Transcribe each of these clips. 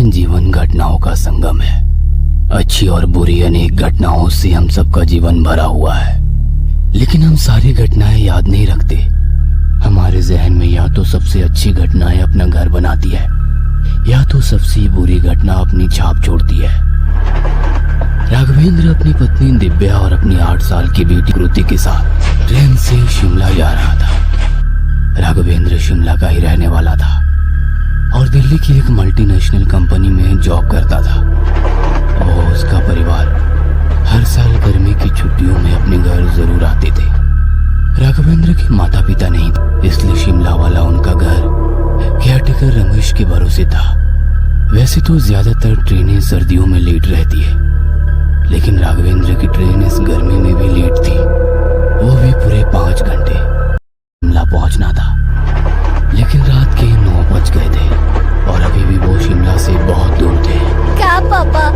जीवन घटनाओं का संगम है। अच्छी और बुरी अनेक घटनाओं से हम सबका जीवन भरा हुआ है, लेकिन हम सारी घटनाएं याद नहीं रखते। हमारे जहन में या तो सबसे अच्छी घटनाएं अपना घर बनाती है, या तो सबसे बुरी घटना अपनी छाप छोड़ती है। राघवेंद्र अपनी पत्नी दिव्या और अपनी 8 साल की बेटी कृति के साथ ट्रेन से शिमला जा रहा था। राघवेंद्र शिमला का ही रहने वाला था और दिल्ली की एक मल्टीनेशनल कंपनी में जॉब करता था। वो उसका परिवार हर साल गर्मी की छुट्टियों में अपने घर जरूर आते थे। राघवेंद्र के माता पिता नहीं थे, इसलिए शिमला वाला उनका घर केयरटेकर रमेश के भरोसे था। वैसे तो ज्यादातर ट्रेनें सर्दियों में लेट रहती है, लेकिन राघवेंद्र की ट्रेन इस गर्मी में भी लेट थी। वो भी पूरे 5 घंटे। शिमला पहुंचना था, लेकिन रात के 9 बज गए थे और अभी भी वो शिमला से बहुत दूर थे। क्या पापा,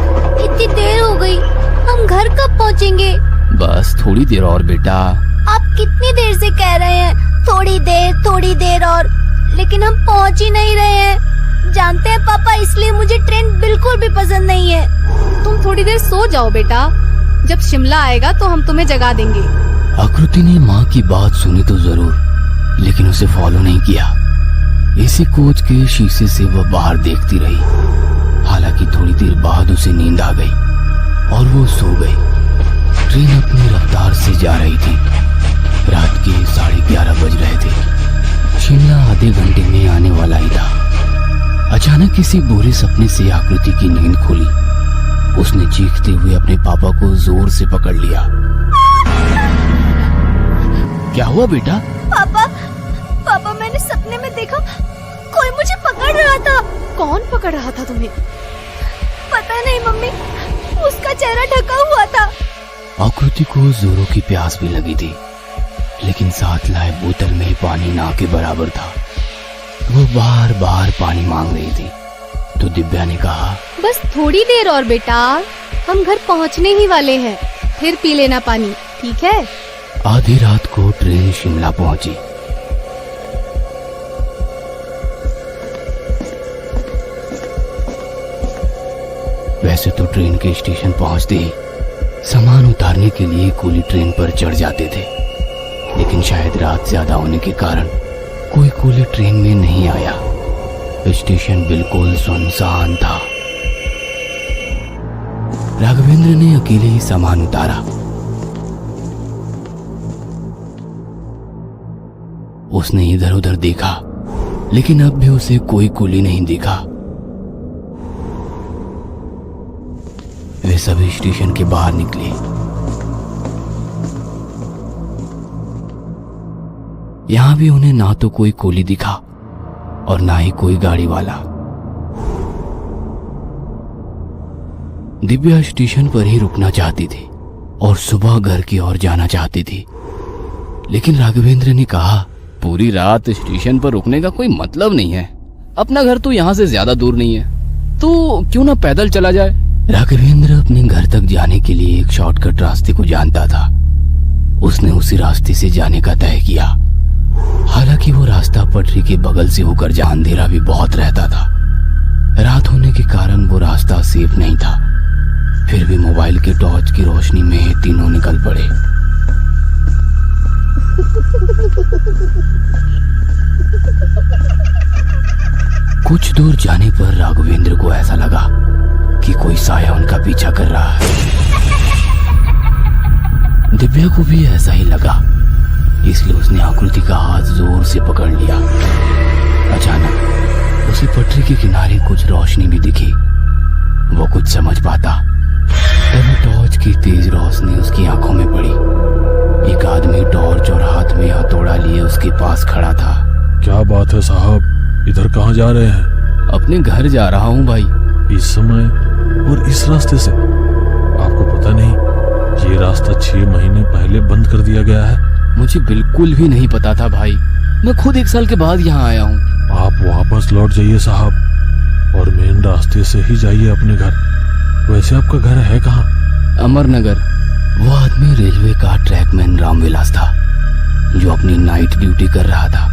इतनी देर हो गई, हम घर कब पहुंचेंगे? बस थोड़ी देर और बेटा। आप कितनी देर से कह रहे हैं थोड़ी देर और, लेकिन हम पहुंच ही नहीं रहे हैं। जानते हैं पापा, इसलिए मुझे ट्रेन बिल्कुल भी पसंद नहीं है। तुम थोड़ी देर सो जाओ बेटा, जब शिमला आएगा तो हम तुम्हें जगा देंगे। आकृति ने माँ की बात सुनी तो जरूर, लेकिन उसे फॉलो नहीं किया। इसी कोच के शीशे से वह बाहर देखती रही। हालांकि थोड़ी देर बाद उसे नींद आ गई और वो सो गई। ट्रेन अपनी रफ्तार से जा रही थी। रात के 11:30 बज रहे थे। शिमला आधे घंटे में आने वाला ही था। अचानक किसी बुरे सपने से आकृति की नींद खुली। उसने चीखते हुए अपने पापा को जोर से पकड़ लिया। क्या हुआ बेटा? पापा मैंने सपने में देखा, कोई मुझे पकड़ रहा था। कौन पकड़ रहा था तुम्हें? पता नहीं मम्मी, उसका चेहरा ढका हुआ था। आकृति को जोरों की प्यास भी लगी थी, लेकिन साथ लाए बोतल में पानी ना के बराबर था। वो बार बार पानी मांग रही थी, तो दिव्या ने कहा, बस थोड़ी देर और बेटा, हम घर पहुंचने ही वाले हैं, फिर पी लेना पानी, ठीक है? आधी रात को ट्रेन शिमला पहुंची। वैसे तो ट्रेन के स्टेशन पहुंचते ही सामान उतारने के लिए कूली ट्रेन पर चढ़ जाते थे, लेकिन शायद रात ज्यादा होने के कारण कोई कूली ट्रेन में नहीं आया। स्टेशन बिल्कुल सुनसान था। राघवेंद्र ने अकेले ही सामान उतारा। उसने इधर उधर देखा, लेकिन अब भी उसे कोई कूली नहीं दिखा। वे सभी स्टेशन के बाहर निकले। यहां भी उन्हें ना तो कोई कूली दिखा और ना ही कोई गाड़ी वाला। दिव्या स्टेशन पर ही रुकना चाहती थी और सुबह घर की ओर जाना चाहती थी, लेकिन राघवेंद्र ने कहा, पूरी रात स्टेशन पर रुकने का कोई मतलब नहीं है। अपना घर तो यहाँ से ज्यादा दूर नहीं है, तो क्यों ना पैदल चला जाए। राघवेंद्र अपने घर तक जाने के लिए एक शॉर्टकट रास्ते को जानता था। उसने उसी रास्ते से जाने का तय किया। हालांकि वो रास्ता पटरी के बगल से होकर जहां अंधेरा भी बहुत रहता था। रात होने के कारण वो रास्ता सेफ नहीं था। फिर भी मोबाइल के टॉर्च की रोशनी में तीनों निकल पड़े। कुछ दूर जाने पर राघवेंद्र को ऐसा लगा कि कोई साया उनका पीछा कर रहा है। दिव्या को भी ऐसा ही लगा, इसलिए उसने आकृति का हाथ जोर से पकड़ लिया। अचानक उसे पटरी के किनारे कुछ रोशनी भी दिखी। वो कुछ समझ पाता, तभी टॉर्च की तेज रोशनी उसकी आंखों में पड़ी। एक आदमी टॉर्च और हाथ में हथौड़ा लिए उसके पास खड़ा था। क्या बात है साहब, इधर कहाँ जा रहे हैं? अपने घर जा रहा हूँ भाई। इस समय और इस रास्ते से? आपको पता नहीं ये रास्ता 6 महीने पहले बंद कर दिया गया है? मुझे बिल्कुल भी नहीं पता था भाई, मैं खुद 1 साल के बाद यहाँ आया हूँ। आप वापस लौट जाइए साहब और मेन रास्ते से ही जाइए अपने घर। वैसे आपका घर है कहाँ? अमरनगर। वो आदमी रेलवे का ट्रैकमैन रामविलास था, जो अपनी नाइट ड्यूटी कर रहा था।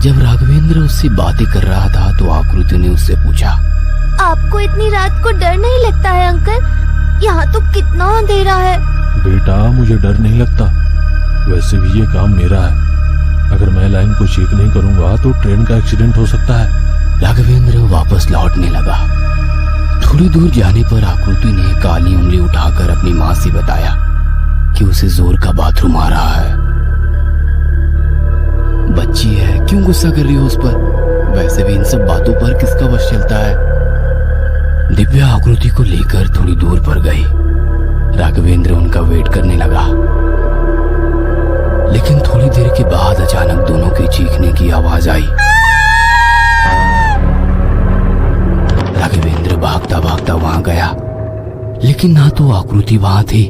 जब राघवेंद्र उससे बातें कर रहा था तो आकृति ने उससे पूछा, आपको इतनी रात को डर नहीं लगता है अंकल? यहाँ तो कितना अंधेरा है। बेटा मुझे डर नहीं लगता, वैसे भी ये काम मेरा है। अगर मैं लाइन को चेक नहीं करूंगा तो ट्रेन का एक्सीडेंट हो सकता है। राघवेंद्र वापस लौटने लगा। थोड़ी दूर जाने पर आकृति ने काली उंगली उठाकर अपनी माँ से बताया कि उसे जोर का बाथरूम आ रहा है। बच्ची है, क्यों गुस्सा कर रही हो उस पर? वैसे भी इन सब बातों पर किसका वश चलता है। दिव्या आकृति को लेकर थोड़ी दूर पर गई। राघवेंद्र उनका वेट करने लगा, लेकिन थोड़ी देर के बाद अचानक दोनों के चीखने की आवाज आई। राघवेंद्र भागता भागता वहां गया, लेकिन ना तो आकृति वहां थी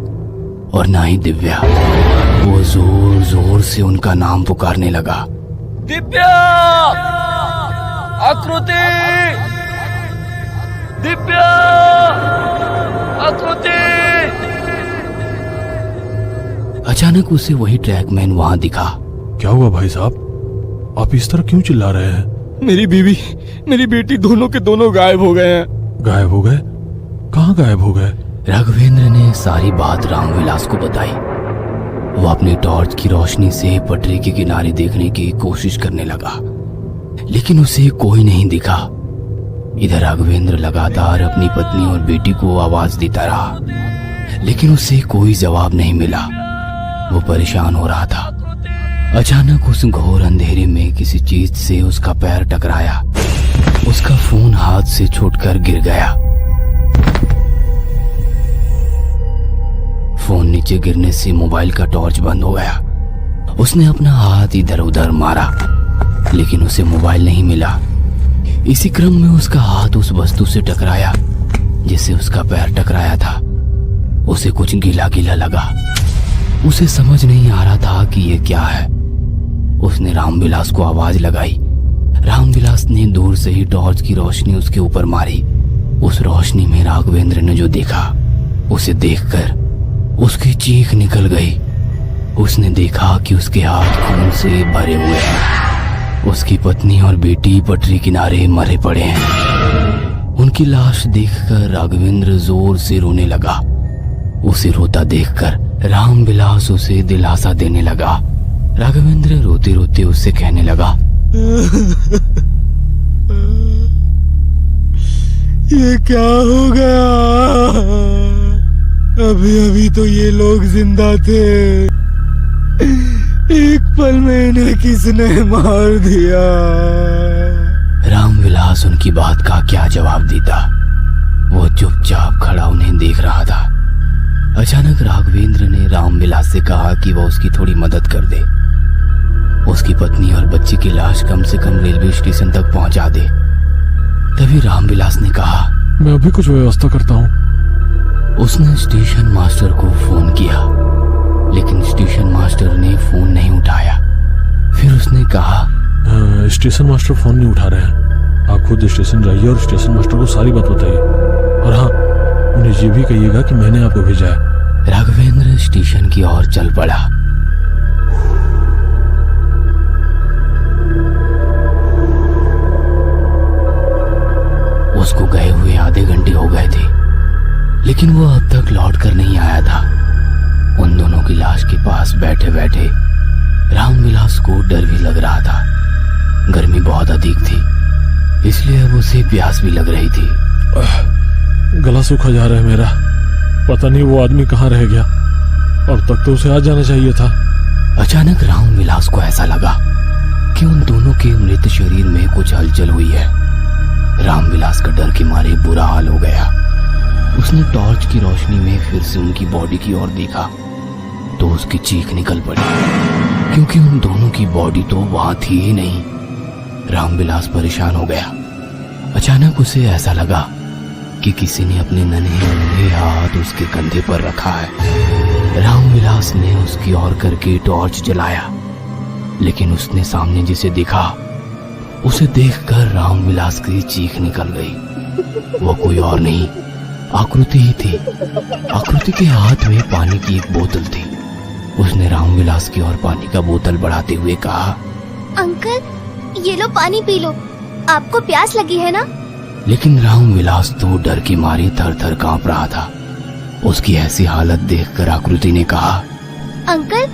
और ना ही दिव्या। वो जोर जोर से उनका नाम पुकारने लगा। दिव्या, आकृति, दिव्या, आकृति। अचानक उसे वही ट्रैकमैन वहां दिखा। क्या हुआ भाई साहब, आप इस तरह क्यों चिल्ला रहे हैं? मेरी बीवी, मेरी बेटी दोनों के दोनों गायब हो गए हैं। गायब हो गए? कहाँ गायब हो गए? राघवेंद्र ने सारी बात रामविलास को बताई। वो अपनी टॉर्च की रोशनी से पटरी के किनारे देखने की कोशिश करने लगा, लेकिन उसे कोई नहीं दिखा। इधर राघवेंद्र लगातार अपनी पत्नी और बेटी को आवाज देता रहा, लेकिन उसे कोई जवाब नहीं मिला। वो परेशान हो रहा था। अचानक उस घोर अंधेरे में किसी चीज से उसका पैर टकराया। उसका फोन हाथ से छूटकर गिर गया। फोन नीचे गिरने से मोबाइल का टॉर्च बंद हो गया। उसने अपना हाथ इधर उधर मारा, लेकिन उसे मोबाइल नहीं मिला। इसी क्रम में उसका हाथ उस वस्तु से टकराया जिससे उसका पैर टकराया था। उसे कुछ गीला गीला लगा। उसे समझ नहीं आ रहा था कि ये क्या है। उसने रामविलास को आवाज लगाई। रामविलास ने दूर से ही टॉर्च की रोशनी उसके ऊपर मारी। उस रोशनी में राघवेंद्र ने जो देखा, उसे देखकर उसकी चीख निकल गई। उसने देखा कि उसके हाथ खून से भरे हुए हैं। उसकी पत्नी और बेटी पटरी किनारे मरे पड़े हैं। उनकी लाश देखकर राघवेंद्र जोर से रोने लगा। उसे रोता देखकर रामविलास उसे दिलासा देने लगा। राघवेंद्र रोते रोते उससे कहने लगा, ये क्या हो गया? अभी अभी तो ये लोग जिंदा थे, एक पल में इन्हें किसने मार दिया? रामविलास उनकी बात का क्या जवाब देता। वो चुपचाप खड़ा उन्हें देख रहा था। अचानक राघवेंद्र ने रामविलास से कहा कि वह उसकी थोड़ी मदद कर दे। उसकी पत्नी और बच्ची की लाश कम से कम रेलवे स्टेशन तक पहुंचा दे। तभी रामविलास ने कहा, मैं अभी कुछ व्यवस्था करता हूँ। उसने स्टेशन मास्टर को फोन किया, लेकिन स्टेशन मास्टर ने फोन नहीं उठाया। फिर उसने कहा, स्टेशन मास्टर फोन नहीं उठा रहे हैं। आप खुद स्टेशन जाइए और स्टेशन मास्टर को सारी बात बताइए, और हाँ, उन्हें ये भी कहिएगा कि मैंने आपको भेजा है। राघवेंद्र स्टेशन की ओर चल पड़ा। उसको गए हुए आधे घंटे हो गए थे, लेकिन वो अब तक लौट कर नहीं आया था। उन दोनों की लाश के पास बैठे बैठे रामविलास को डर भी लग रहा था। गर्मी बहुत अधिक थी, इसलिए अब उसे प्यास भी लग रही थी। गला सूखा जा रहा है मेरा। पता नहीं वो आदमी कहाँ रह गया। अब तक तो उसे आ जाना चाहिए था। अचानक रामविलास को ऐसा लगा कि उन दोनों के मृत शरीर में कुछ हलचल हुई है। रामविलास का डर के मारे बुरा हाल हो गया। उसने टॉर्च की रोशनी में फिर से उनकी बॉडी की ओर देखा तो उसकी चीख निकल पड़ी, क्योंकि उन दोनों की बॉडी तो वहां थी ही नहीं। रामविलास परेशान हो गया। अचानक उसे ऐसा लगा कि किसी ने अपने नन्हे हाथ उसके कंधे पर रखा है। रामविलास ने उसकी ओर करके टॉर्च जलाया, लेकिन उसने सामने जिसे देखा, उसे देखकर रामविलास की चीख निकल गई। वो कोई और नहीं, आकृति ही थी। आकृति के हाथ में पानी की एक बोतल थी। उसने रामविलास की ओर पानी का बोतल बढ़ाते हुए कहा, अंकल, ये लो पानी पी लो। आपको प्यास लगी है ना? लेकिन रामविलास तो डर के मारे थर थर कांप रहा था। उसकी ऐसी हालत देखकर आकृति ने कहा, अंकल,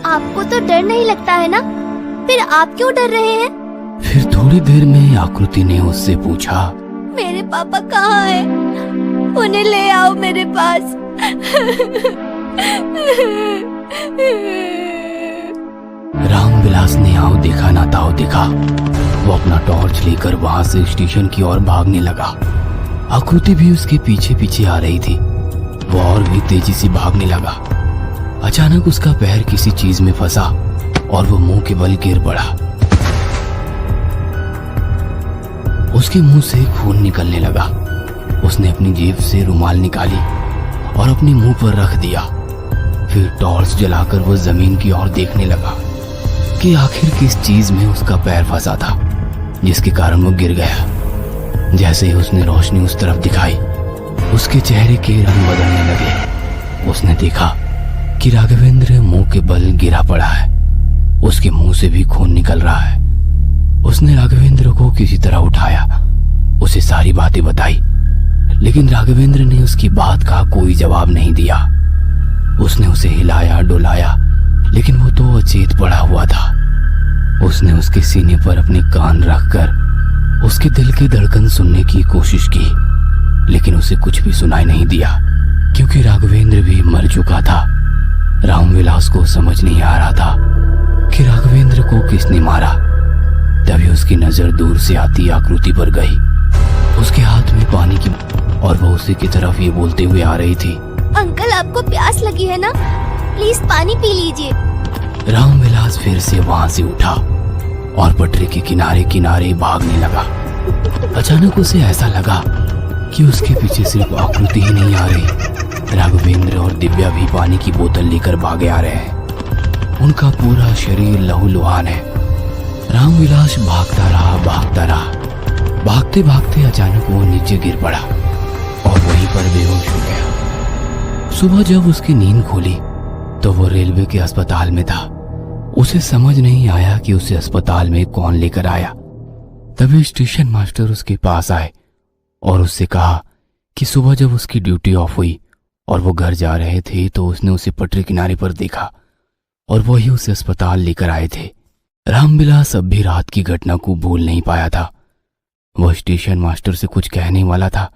आपको तो डर नहीं लगता है ना? फिर आप क्यों डर रहे हैं? फिर थोड़ी देर में आकृति ने उससे पूछा, मेरे पापा कहाँ हैं? उन्हें ले आओ मेरे पास। रामविलास ने आओ देखा ना ताओ देखा। वो अपना टॉर्च लेकर वहां से स्टेशन की ओर भागने लगा। आकृति भी उसके पीछे पीछे आ रही थी। वो और भी तेजी से भागने लगा। अचानक उसका पैर किसी चीज में फंसा और वो मुंह के बल गिर पड़ा। उसके मुंह से खून निकलने लगा। उसने अपनी जेब से रुमाल निकाली और अपने मुंह पर रख दिया। फिर टॉर्च जलाकर वो जमीन की ओर देखने लगा कि आखिर किस चीज में उसका पैर फंसा था जिसके कारण वो गिर गया। जैसे ही उसने रोशनी उस तरफ दिखाई, उसके चेहरे के रंग बदलने लगे। उसने देखा कि राघवेंद्र मुंह के बल गिरा पड़ा है। उसके मुंह से भी खून निकल रहा है। उसने राघवेंद्र को किसी तरह उठाया, उसे सारी बातें बताई, लेकिन राघवेंद्र ने उसकी बात का कोई जवाब नहीं दिया। उसने उसे हिलाया डुलाया, लेकिन वो तो अचेत पड़ा हुआ था। उसने उसके सीने पर अपने कान रखकर उसके दिल की धड़कन सुनने की कोशिश की, लेकिन उसे कुछ भी सुनाई नहीं दिया, क्योंकि राघवेंद्र भी मर चुका था। रामविलास को समझ नहीं आ रहा था कि राघवेंद्र को किसने मारा। तभी उसकी नजर दूर से आती आकृति पर गई। उसके हाथ में पानी की और वो उसी की तरफ ये बोलते हुए आ रही थी, अंकल, आपको प्यास लगी है ना? प्लीज पानी पी लीजिए। रामविलास फिर से वहां से उठा और पटरी के किनारे किनारे भागने लगा। अचानक उसे ऐसा लगा कि उसके पीछे सिर्फ आकृति ही नहीं आ रही, राघवेंद्र और दिव्या भी पानी की बोतल लेकर भागे आ रहे हैं। उनका पूरा शरीर लहूलुहान है। रामविलास भागता रहा। भागते भागते अचानक वो नीचे गिर पड़ा और वहीं पर बेहोश हो गया। सुबह जब उसकी नींद खुली तो वो रेलवे के अस्पताल में था। उसे समझ नहीं आया कि उसे अस्पताल में कौन लेकर आया। तभी स्टेशन मास्टर उसके पास आए और उससे कहा कि सुबह जब उसकी ड्यूटी ऑफ हुई और वो घर जा रहे थे तो उसने उसे पटरी किनारे पर देखा और वही उसे अस्पताल लेकर आए थे। रामविलास अब भी रात की घटना को भूल नहीं पाया था। वह स्टेशन मास्टर से कुछ कहने वाला था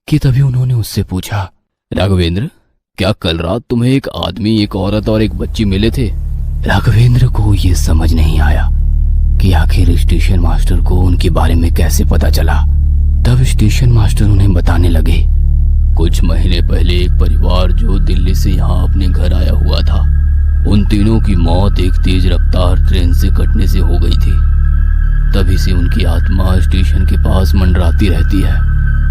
कि तभी उन्होंने उससे पूछा, राघवेंद्र, क्या कल रात तुम्हें एक आदमी, एक औरत और एक बच्ची मिले थे? राघवेंद्र को ये समझ नहीं आया कि आखिर स्टेशन मास्टर को उनके बारे में कैसे पता चला। तब स्टेशन मास्टर उन्हें बताने लगे, कुछ महीने पहले एक परिवार जो दिल्ली से यहाँ अपने घर आया हुआ था, उन तीनों की मौत एक तेज रफ्तार ट्रेन से कटने से हो गई थी। तभी से उनकी आत्मा स्टेशन के पास मंडराती रहती है।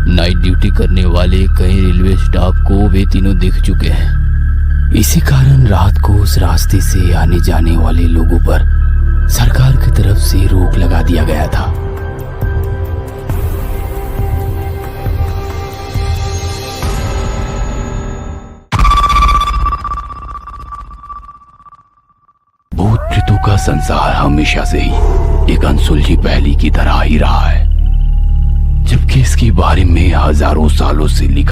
नाइट ड्यूटी करने वाले कई रेलवे स्टाफ को वे तीनों दिख चुके हैं। इसी कारण रात को उस रास्ते से आने जाने वाले लोगों पर सरकार की तरफ से रोक लगा दिया गया था। भूत प्रेतों का संसार हमेशा से ही एक अनसुलझी पहेली की तरह ही रहा है, जबकि इसके बारे में हजारों सालों से लिखा